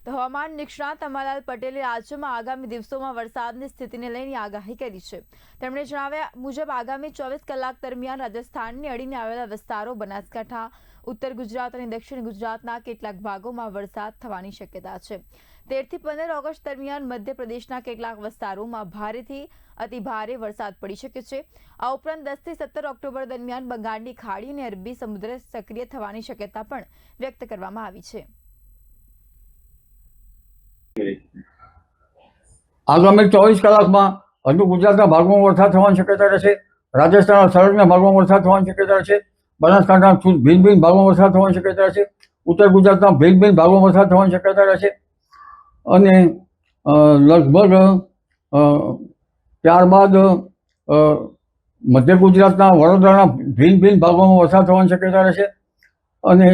તો હવામાન નિષ્ણાત અંબાલાલ પટેલે રાજ્યમાં આગામી દિવસોમાં વરસાદની સ્થિતિને લઈને આગાહી કરી છે। તેમણે જણાવ્યા મુજબ આગામી 24 કલાક દરમિયાન રાજસ્થાનને અડીને આવેલા વિસ્તારો, બનાસકાંઠા, ઉત્તર ગુજરાત અને દક્ષિણ ગુજરાતના કેટલાક ભાગોમાં વરસાદ થવાની શક્યતા છે। 13 થી 15 ઓગસ્ટ દરમિયાન મધ્યપ્રદેશના કેટલાક વિસ્તારોમાં ભારેથી અતિભારે વરસાદ પડી શકે છે। આ ઉપરાંત 10 થી 17 ઓક્ટોબર દરમિયાન બંગાળની ખાડી અને અરબી સમુદ્ર સક્રિય થવાની શક્યતા પણ વ્યક્ત કરવામાં આવી છે। આગામી 24 કલાકમાં હજુ ગુજરાતના ભાગોમાં વરસાદ થવાની શક્યતા રહેશે। રાજસ્થાનના સંલગ્ન ભાગોમાં વરસાદ થવાની શક્યતા રહેશે। બનાસકાંઠાના ભિન્ન ભિન્ન ભાગોમાં વરસાદ થવાની શક્યતા રહેશે। ઉત્તર ગુજરાતના ભિન્ન ભિન્ન ભાગોમાં વરસાદ થવાની શક્યતા રહેશે। અને લગભગ ત્યારબાદ મધ્ય ગુજરાતના વડોદરાના ભિન્ન ભિન્ન ભાગોમાં વરસાદ થવાની શક્યતા રહેશે। અને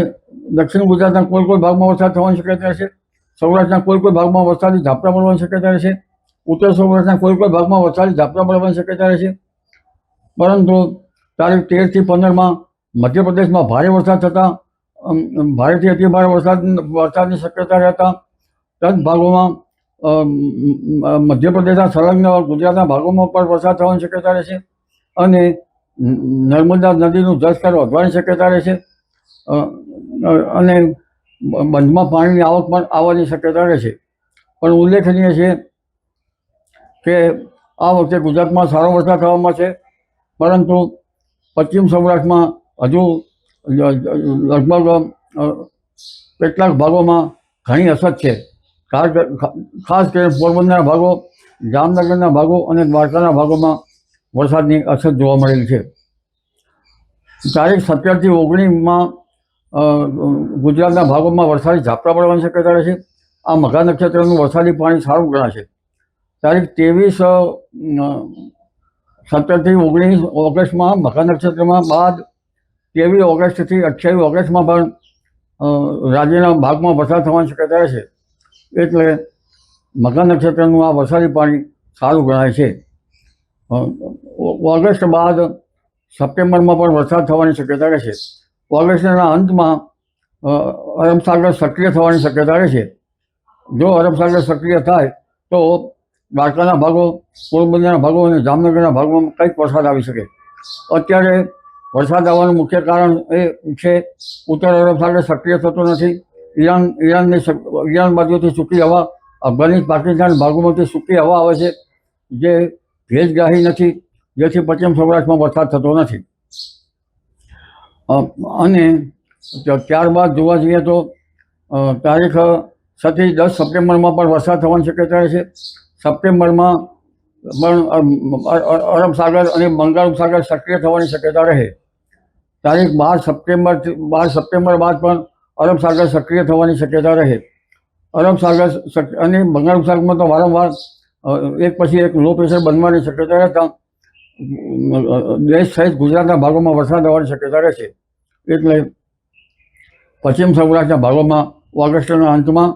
દક્ષિણ ગુજરાતના કોઈ ભાગમાં વરસાદ થવાની શક્યતા રહેશે। સૌરાષ્ટ્રના કોઈ ભાગમાં વરસાદી ઝાપટા પડવાની શક્યતા રહેશે। ઉત્તર સૌરાષ્ટ્રના કોઈ ભાગમાં વરસાદી ઝાપટા પડવાની શક્યતા રહેશે। પરંતુ તારીખ 13 થી 15માં મધ્યપ્રદેશમાં ભારે વરસાદ થતાં ભારેથી અતિભારે વરસાદની શક્યતા રહેતા તદ ભાગોમાં મધ્યપ્રદેશના સંલગ્ન ગુજરાતના ભાગોમાં પણ વરસાદ થવાની શક્યતા રહેશે। અને નર્મદા નદીનું જળસ્તર વધવાની શક્યતા રહેશે। અને બંધમાં પાણીની આવક પણ આવવાની શક્યતા રહેશે। પણ ઉલ્લેખનીય છે કે આ વખતે ગુજરાતમાં સારો વરસાદ થવામાં છે, પરંતુ પશ્ચિમ સૌરાષ્ટ્રમાં હજુ લગભગ કેટલાક ભાગોમાં ઘણી અસર છે। ખાસ કરીને પોરબંદરના ભાગો, જામનગરના ભાગો અને દ્વારકાના ભાગોમાં વરસાદની અસર જોવા મળેલી છે। તારીખ 17 થી 19માં ગુજરાતના ભાગોમાં વરસાદી ઝાપટા પડવાની શક્યતા રહેશે। આ મઘા નક્ષત્રનું વરસાદી પાણી સારું ગણાશે। તારીખ 17 થી 19 ઓગસ્ટમાં મઘા નક્ષત્રમાં બાદ 23 ઓગસ્ટથી 28 ઓગસ્ટમાં પણ રાજ્યના ભાગમાં વરસાદ થવાની શક્યતા રહેશે। એટલે મઘા નક્ષત્રનું આ વરસાદી પાણી સારું ગણાય છે। ઓગસ્ટ બાદ સપ્ટેમ્બરમાં પણ વરસાદ થવાની શક્યતા રહેશે। ઓગસ્ટના અંતમાં અરબ સાગર સક્રિય થવાની શક્યતા રહેશે। જો અરબ સાગર સક્રિય થાય તો દ્વારકાના ભાગો, પોરબંદરના ભાગો અને જામનગરના ભાગોમાં કંઈક વરસાદ આવી શકે। અત્યારે વરસાદ આવવાનું મુખ્ય કારણ એ છે ઉત્તર અરબ સાગર સક્રિય થતો નથી। ઈરાન બાજુથી સૂકી હવા, અફઘાનિસ્તાન, પાકિસ્તાન ભાગોમાંથી સૂકી હવા આવે છે, જે ભેજગ્રાહી નથી, જેથી પશ્ચિમ સૌરાષ્ટ્રમાં વરસાદ થતો નથી। અને ત્યારબાદ જોવા જઈએ તો તારીખ 7 થી 10 સપ્ટેમ્બરમાં પણ વરસાદ થવાની શક્યતા રહેશે। સપ્ટેમ્બરમાં પણ અરબ સાગર અને બંગાળ ઉપસાગર સક્રિય થવાની શક્યતા રહે। તારીખ 12 સપ્ટેમ્બર બાદ પણ અરબ સાગર સક્રિય થવાની શક્યતા રહે। અરબ સાગર અને બંગાળ ઉપસાગરમાં તો વારંવાર એક પછી એક લો પ્રેશર બનવાની શક્યતા રહેતા દેશ સહિત ગુજરાતના ભાગોમાં વરસાદ આવવાની શક્યતા રહેશે। એટલે પશ્ચિમ સૌરાષ્ટ્રના ભાગોમાં ઓગસ્ટના અંતમાં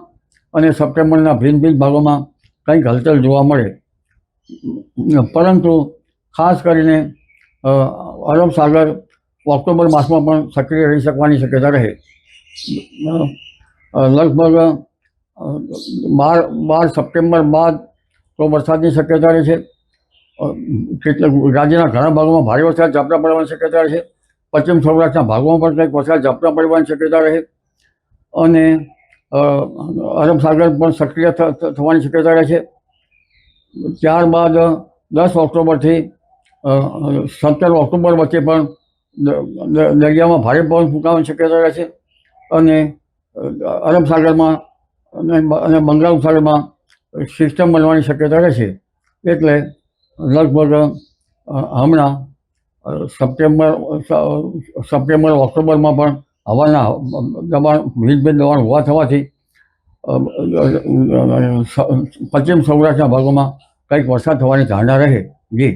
અને સપ્ટેમ્બરના ભિન્ન ભિન્ન ભાગોમાં કંઈક હલચલ જોવા મળે। પરંતુ ખાસ કરીને અરબ સાગર ઓક્ટોબર માસમાં પણ સક્રિય રહી શકવાની શક્યતા રહે। લગભગ 12 સપ્ટેમ્બર બાદ તો વરસાદની શક્યતા રહેશે। કેટલાક રાજ્યના ઘણા ભાગોમાં ભારે વરસાદ ઝાપટા પડવાની શક્યતા રહેશે। પશ્ચિમ સૌરાષ્ટ્રના ભાગોમાં પણ કંઈક વરસાદ ઝાપટા પડવાની શક્યતા રહે। અને અરબ સાગર પણ સક્રિય થવાની શક્યતા રહેશે। ત્યારબાદ 10 ઓક્ટોબરથી 17 ઓક્ટોબર વચ્ચે પણ દરિયામાં ભારે પવન ફૂંકાવાની શક્યતા રહેશે। અને અરબ સાગરમાં અને બંગાળ ઉપસાગરમાં સિસ્ટમ બનવાની શક્યતા રહેશે। એટલે લગભગ હમણાં સપ્ટેમ્બર ઓક્ટોબરમાં પણ હવાના દબાણ ભિન્ન ભિન્ન દબાણ હોવા થવાથી પશ્ચિમ સૌરાષ્ટ્રના ભાગોમાં કંઈક વરસાદ થવાની ધારણા રહે। જી।